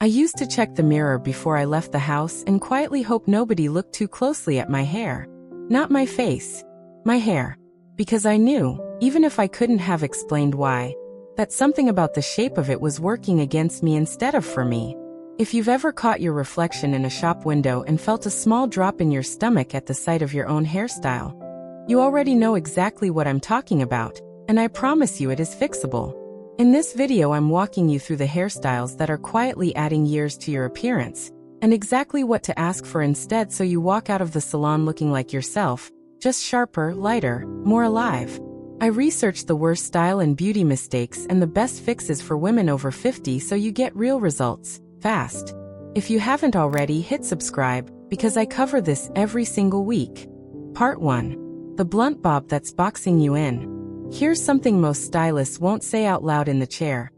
used to check the mirror before I left the house and quietly hope nobody looked too closely at my hair. Not my face. My hair. Because I knew, even if I couldn't have explained why, that something about the shape of it was working against me instead of for me. If you've ever caught your reflection in a shop window and felt a small drop in your stomach at the sight of your own hairstyle, you already know exactly what I'm talking about, and I promise you it is fixable. In this video I'm walking you through the hairstyles that are quietly adding years to your appearance, and exactly what to ask for instead so you walk out of the salon looking like yourself, just sharper, lighter, more alive. I researched the worst style and beauty mistakes and the best fixes for women over 50 so you get real results, fast. If you haven't already, hit subscribe, because I cover this every single week. Part 1. The blunt bob that's boxing you in. Here's something most stylists won't say out loud in the chair.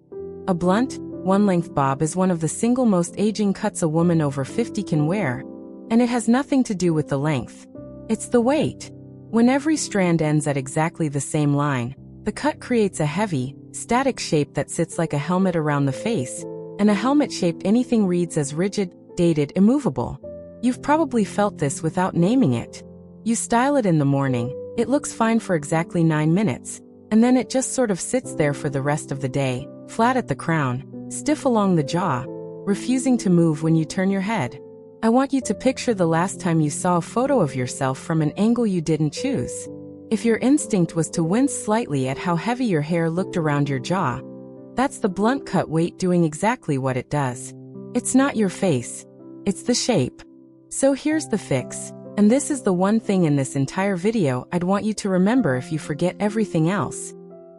A blunt, one-length bob is one of the single most aging cuts a woman over 50 can wear, and it has nothing to do with the length. It's the weight. When every strand ends at exactly the same line, the cut creates a heavy, static shape that sits like a helmet around the face, and a helmet-shaped anything reads as rigid, dated, immovable. You've probably felt this without naming it. You style it in the morning, it looks fine for exactly 9 minutes, and then it just sort of sits there for the rest of the day, flat at the crown, stiff along the jaw, refusing to move when you turn your head. I want you to picture the last time you saw a photo of yourself from an angle you didn't choose. If your instinct was to wince slightly at how heavy your hair looked around your jaw, that's the blunt cut weight doing exactly what it does. It's not your face. It's the shape. So here's the fix, and this is the one thing in this entire video I'd want you to remember if you forget everything else.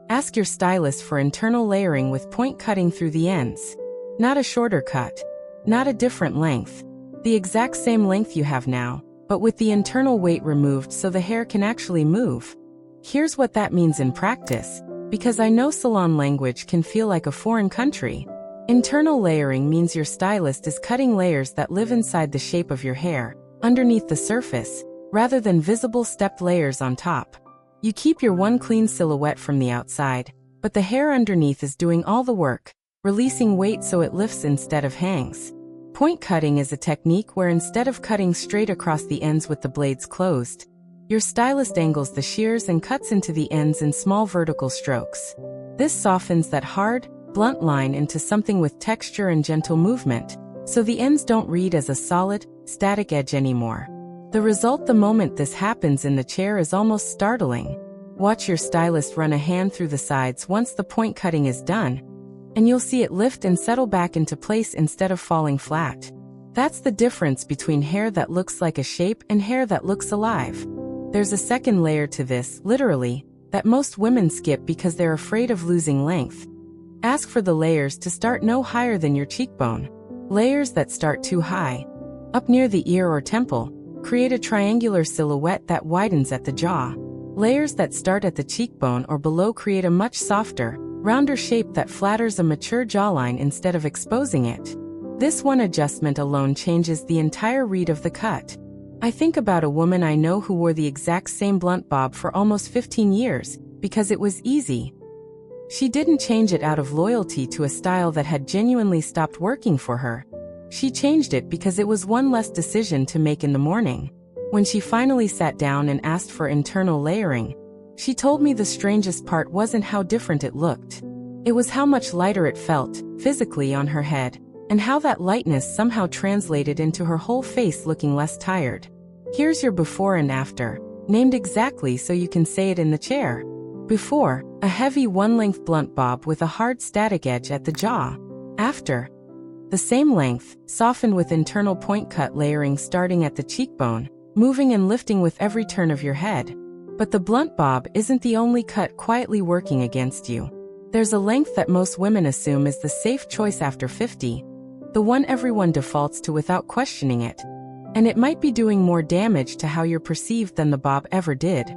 Ask your stylist for internal layering with point cutting through the ends. Not a shorter cut. Not a different length. The exact same length you have now, but with the internal weight removed so the hair can actually move. Here's what that means in practice, because I know salon language can feel like a foreign country. Internal layering means your stylist is cutting layers that live inside the shape of your hair, underneath the surface, rather than visible stepped layers on top. You keep your one clean silhouette from the outside, but the hair underneath is doing all the work, releasing weight so it lifts instead of hangs. Point cutting is a technique where instead of cutting straight across the ends with the blades closed, your stylist angles the shears and cuts into the ends in small vertical strokes. This softens that hard, blunt line into something with texture and gentle movement, so the ends don't read as a solid, static edge anymore. The result the moment this happens in the chair is almost startling. Watch your stylist run a hand through the sides once the point cutting is done, and you'll see it lift and settle back into place instead of falling flat. That's the difference between hair that looks like a shape and hair that looks alive. There's a second layer to this, literally, that most women skip because they're afraid of losing length. Ask for the layers to start no higher than your cheekbone. Layers that start too high, up near the ear or temple, create a triangular silhouette that widens at the jaw. Layers that start at the cheekbone or below create a much softer, rounder shape that flatters a mature jawline instead of exposing it. This one adjustment alone changes the entire read of the cut. I think about a woman I know who wore the exact same blunt bob for almost 15 years, because it was easy. She didn't change it out of loyalty to a style that had genuinely stopped working for her. She changed it because it was one less decision to make in the morning. When she finally sat down and asked for internal layering, she told me the strangest part wasn't how different it looked. It was how much lighter it felt, physically on her head, and how that lightness somehow translated into her whole face looking less tired. Here's your before and after, named exactly so you can say it in the chair. Before, a heavy one-length blunt bob with a hard static edge at the jaw. After, the same length, softened with internal point cut layering starting at the cheekbone, moving and lifting with every turn of your head. But the blunt bob isn't the only cut quietly working against you. There's a length that most women assume is the safe choice after 50, the one everyone defaults to without questioning it. And it might be doing more damage to how you're perceived than the bob ever did.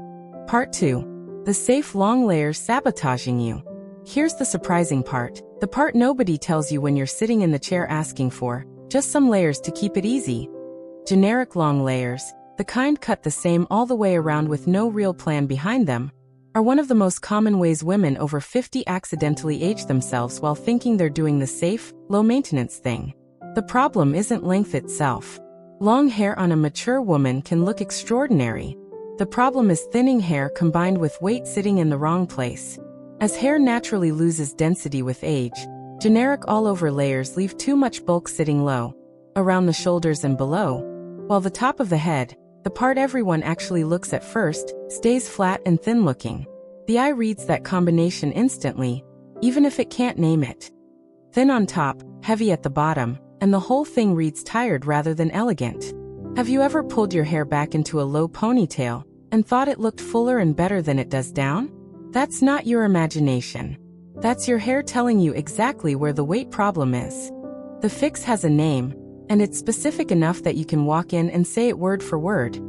Part 2. The safe long layers sabotaging you. Here's the surprising part, the part nobody tells you when you're sitting in the chair asking for just some layers to keep it easy. Generic long layers, the kind cut the same all the way around with no real plan behind them, are one of the most common ways women over 50 accidentally age themselves while thinking they're doing the safe, low-maintenance thing. The problem isn't length itself. Long hair on a mature woman can look extraordinary. The problem is thinning hair combined with weight sitting in the wrong place. As hair naturally loses density with age, generic all-over layers leave too much bulk sitting low, around the shoulders and below, while the top of the head, the part everyone actually looks at first, stays flat and thin-looking. The eye reads that combination instantly, even if it can't name it. Thin on top, heavy at the bottom, and the whole thing reads tired rather than elegant. Have you ever pulled your hair back into a low ponytail and thought it looked fuller and better than it does down? That's not your imagination. That's your hair telling you exactly where the weight problem is. The fix has a name, and it's specific enough that you can walk in and say it word for word.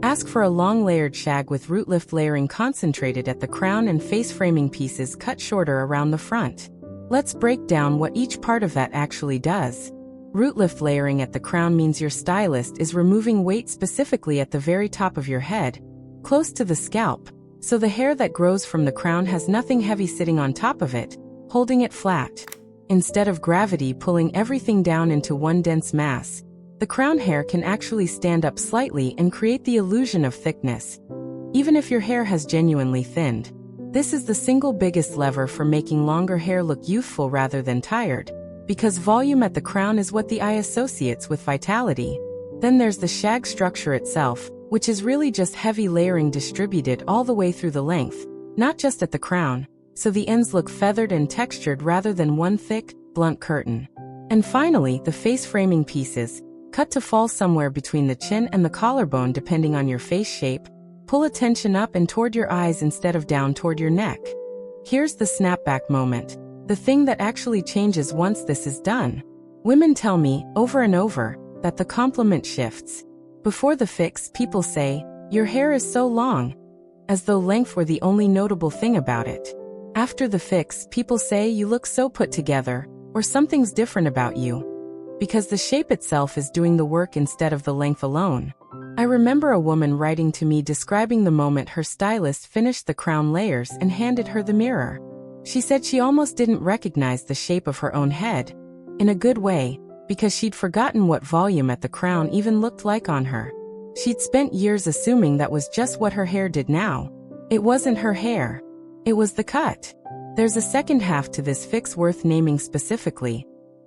Ask for a long layered shag with root lift layering concentrated at the crown and face framing pieces cut shorter around the front. Let's break down what each part of that actually does. Root lift layering at the crown means your stylist is removing weight specifically at the very top of your head, close to the scalp, so the hair that grows from the crown has nothing heavy sitting on top of it, holding it flat. Instead of gravity pulling everything down into one dense mass, the crown hair can actually stand up slightly and create the illusion of thickness, even if your hair has genuinely thinned. This is the single biggest lever for making longer hair look youthful rather than tired, because volume at the crown is what the eye associates with vitality. Then there's the shag structure itself, which is really just heavy layering distributed all the way through the length, not just at the crown, so the ends look feathered and textured rather than one thick, blunt curtain. And finally, the face framing pieces, cut to fall somewhere between the chin and the collarbone depending on your face shape, pull attention up and toward your eyes instead of down toward your neck. Here's the snapback moment, the thing that actually changes once this is done. Women tell me, over and over, that the compliment shifts. Before the fix, people say, "Your hair is so long," as though length were the only notable thing about it. After the fix, people say, "You look so put together," or "Something's different about you," because the shape itself is doing the work instead of the length alone. I remember a woman writing to me describing the moment her stylist finished the crown layers and handed her the mirror. She said she almost didn't recognize the shape of her own head, in a good way, because she'd forgotten what volume at the crown even looked like on her. She'd spent years assuming that was just what her hair did now. It wasn't her hair. It was the cut. There's a second half to this fix worth naming specifically.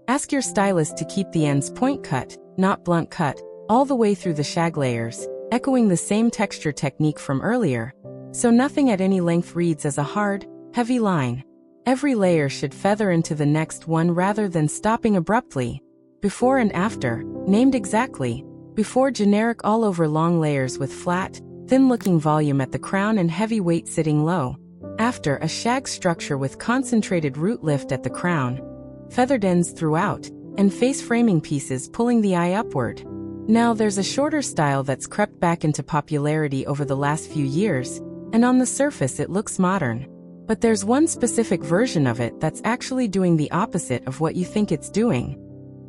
Ask your stylist to keep the ends point cut, not blunt cut, all the way through the shag layers, echoing the same texture technique from earlier, so nothing at any length reads as a hard, heavy line. Every layer should feather into the next one rather than stopping abruptly. Before and after, named exactly. Before, generic all-over long layers with flat, thin-looking volume at the crown and heavy weight sitting low. After, a shag structure with concentrated root lift at the crown, feathered ends throughout, and face framing pieces pulling the eye upward. Now there's a shorter style that's crept back into popularity over the last few years, and on the surface it looks modern. But there's one specific version of it that's actually doing the opposite of what you think it's doing.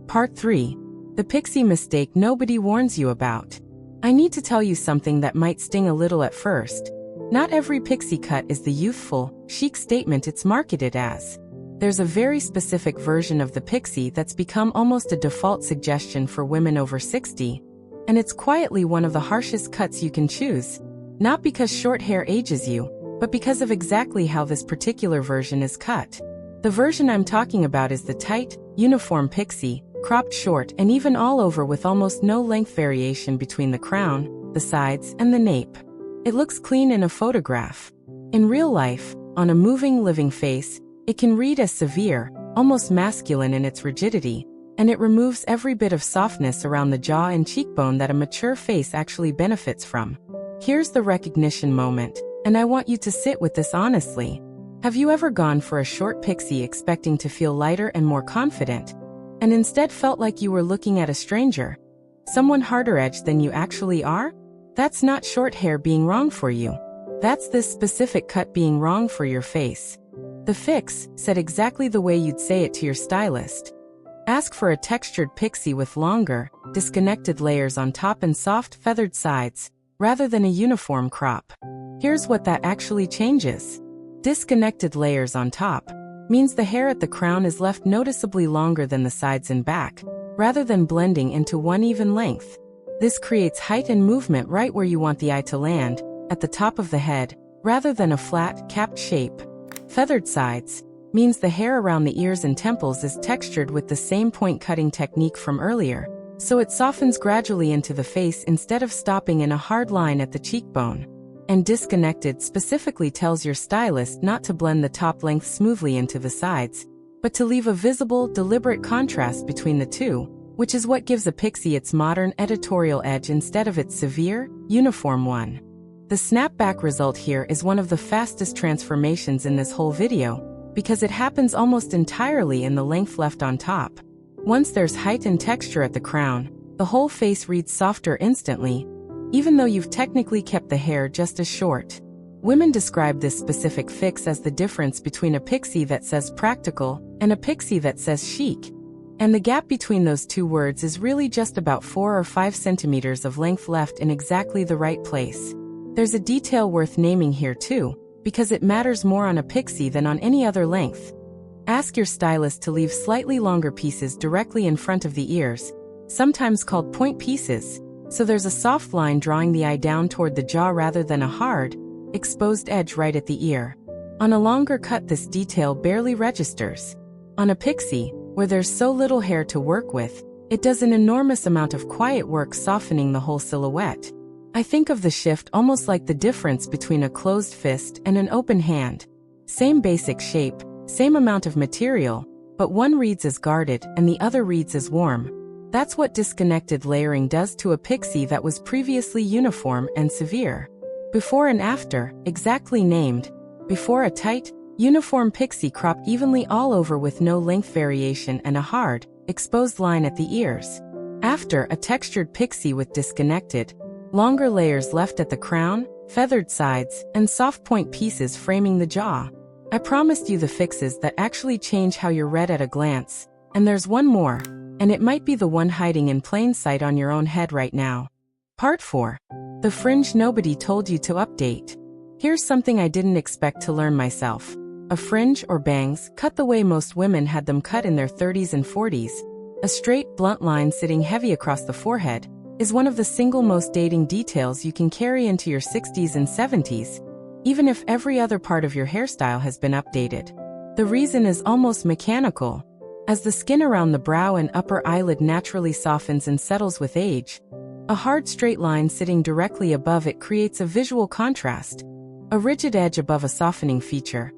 Part 3. The pixie mistake nobody warns you about. I need to tell you something that might sting a little at first. Not every pixie cut is the youthful, chic statement it's marketed as. There's a very specific version of the pixie that's become almost a default suggestion for women over 60, and it's quietly one of the harshest cuts you can choose. Not because short hair ages you, but because of exactly how this particular version is cut. The version I'm talking about is the tight, uniform pixie, cropped short and even all over with almost no length variation between the crown, the sides, and the nape. It looks clean in a photograph. In real life, on a moving, living face, it can read as severe, almost masculine in its rigidity, and it removes every bit of softness around the jaw and cheekbone that a mature face actually benefits from. Here's the recognition moment, and I want you to sit with this honestly. Have you ever gone for a short pixie expecting to feel lighter and more confident, and instead felt like you were looking at a stranger? Someone harder edged than you actually are? That's not short hair being wrong for you. That's this specific cut being wrong for your face. The fix, said exactly the way you'd say it to your stylist. Ask for a textured pixie with longer, disconnected layers on top and soft, feathered sides, rather than a uniform crop. Here's what that actually changes. Disconnected layers on top means the hair at the crown is left noticeably longer than the sides and back, rather than blending into one even length. This creates height and movement right where you want the eye to land, at the top of the head, rather than a flat, capped shape. Feathered sides means the hair around the ears and temples is textured with the same point cutting technique from earlier, so it softens gradually into the face instead of stopping in a hard line at the cheekbone. And disconnected specifically tells your stylist not to blend the top length smoothly into the sides, but to leave a visible, deliberate contrast between the two, which is what gives a pixie its modern editorial edge instead of its severe, uniform one. The snapback result here is one of the fastest transformations in this whole video, because it happens almost entirely in the length left on top. Once there's height and texture at the crown, the whole face reads softer instantly, even though you've technically kept the hair just as short. Women describe this specific fix as the difference between a pixie that says practical and a pixie that says chic. And the gap between those two words is really just about 4 or 5 centimeters of length left in exactly the right place. There's a detail worth naming here too, because it matters more on a pixie than on any other length. Ask your stylist to leave slightly longer pieces directly in front of the ears, sometimes called point pieces, so there's a soft line drawing the eye down toward the jaw rather than a hard, exposed edge right at the ear. On a longer cut, this detail barely registers. On a pixie, where there's so little hair to work with, it does an enormous amount of quiet work softening the whole silhouette. I think of the shift almost like the difference between a closed fist and an open hand. Same basic shape, same amount of material, but one reads as guarded and the other reads as warm. That's what disconnected layering does to a pixie that was previously uniform and severe. Before and after, exactly named. Before, a tight, uniform pixie cropped evenly all over with no length variation and a hard, exposed line at the ears. After, a textured pixie with disconnected, longer layers left at the crown, feathered sides, and soft point pieces framing the jaw. I promised you the fixes that actually change how you're read at a glance, and there's one more, and it might be the one hiding in plain sight on your own head right now. Part 4. The fringe nobody told you to update. Here's something I didn't expect to learn myself. A fringe, or bangs, cut the way most women had them cut in their 30s and 40s, a straight, blunt line sitting heavy across the forehead, is one of the single most dating details you can carry into your 60s and 70s, even if every other part of your hairstyle has been updated. The reason is almost mechanical. As the skin around the brow and upper eyelid naturally softens and settles with age, a hard straight line sitting directly above it creates a visual contrast, a rigid edge above a softening feature.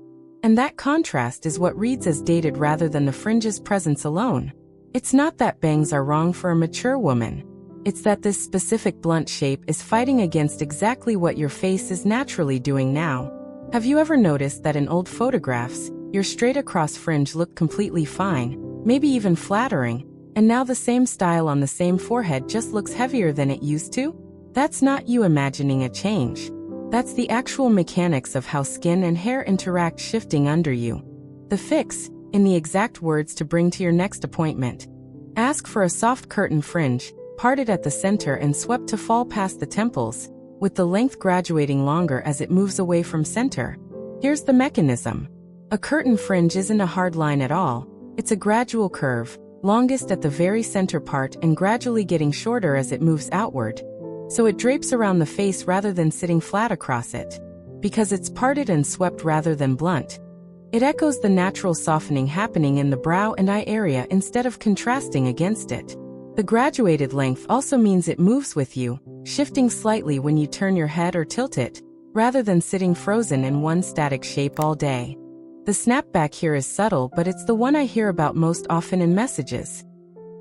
And that contrast is what reads as dated rather than the fringe's presence alone. It's not that bangs are wrong for a mature woman. It's that this specific blunt shape is fighting against exactly what your face is naturally doing now. Have you ever noticed that in old photographs, your straight across fringe looked completely fine, maybe even flattering, and now the same style on the same forehead just looks heavier than it used to? That's not you imagining a change. That's the actual mechanics of how skin and hair interact shifting under you. The fix, in the exact words to bring to your next appointment. Ask for a soft curtain fringe, parted at the center and swept to fall past the temples, with the length graduating longer as it moves away from center. Here's the mechanism. A curtain fringe isn't a hard line at all. It's a gradual curve, longest at the very center part and gradually getting shorter as it moves outward. So it drapes around the face rather than sitting flat across it. Because it's parted and swept rather than blunt, it echoes the natural softening happening in the brow and eye area instead of contrasting against it. The graduated length also means it moves with you, shifting slightly when you turn your head or tilt it, rather than sitting frozen in one static shape all day. The snapback here is subtle, but it's the one I hear about most often in messages.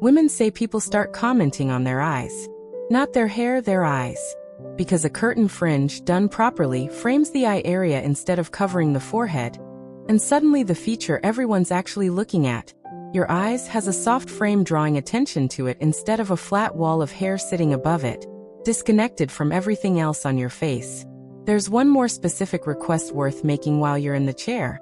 Women say people start commenting on their eyes. Not their hair, their eyes. Because a curtain fringe, done properly, frames the eye area instead of covering the forehead, and suddenly the feature everyone's actually looking at, your eyes, has a soft frame drawing attention to it instead of a flat wall of hair sitting above it, disconnected from everything else on your face. There's one more specific request worth making while you're in the chair.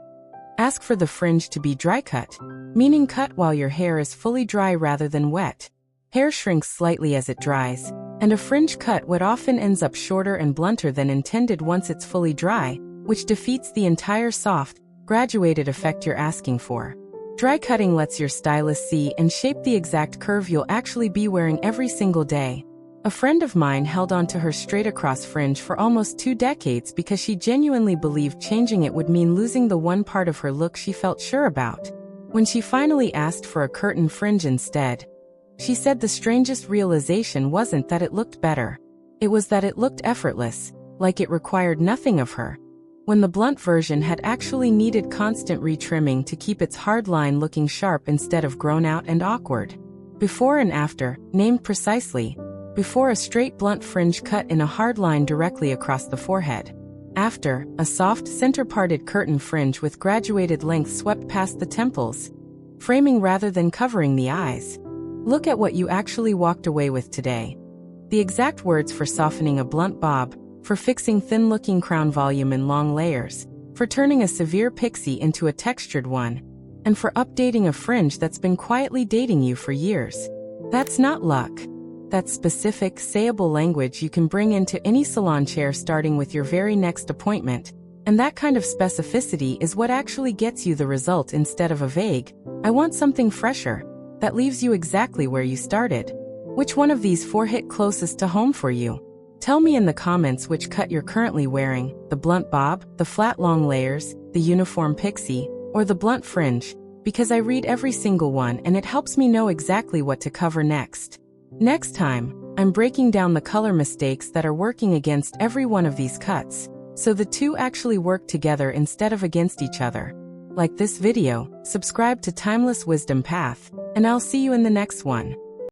Ask for the fringe to be dry cut, meaning cut while your hair is fully dry rather than wet. Hair shrinks slightly as it dries, and a fringe cut would often ends up shorter and blunter than intended once it's fully dry, which defeats the entire soft, graduated effect you're asking for. Dry cutting lets your stylist see and shape the exact curve you'll actually be wearing every single day. A friend of mine held on to her straight-across fringe for almost 2 decades because she genuinely believed changing it would mean losing the one part of her look she felt sure about. When she finally asked for a curtain fringe instead, she said the strangest realization wasn't that it looked better. It was that it looked effortless, like it required nothing of her. When the blunt version had actually needed constant retrimming to keep its hard line looking sharp instead of grown out and awkward. Before and after, named precisely. Before, a straight blunt fringe cut in a hard line directly across the forehead. After, a soft, center-parted curtain fringe with graduated length swept past the temples, framing rather than covering the eyes. Look at what you actually walked away with today. The exact words for softening a blunt bob, for fixing thin-looking crown volume in long layers, for turning a severe pixie into a textured one, and for updating a fringe that's been quietly dating you for years. That's not luck. That's specific, sayable language you can bring into any salon chair starting with your very next appointment, and that kind of specificity is what actually gets you the result instead of a vague, "I want something fresher," that leaves you exactly where you started. Which one of these 4 hit closest to home for you? Tell me in the comments which cut you're currently wearing, the blunt bob, the flat long layers, the uniform pixie, or the blunt fringe, because I read every single one and it helps me know exactly what to cover next. Next time, I'm breaking down the color mistakes that are working against every one of these cuts, so the two actually work together instead of against each other. Like this video, subscribe to Timeless Wisdom Path, and I'll see you in the next one.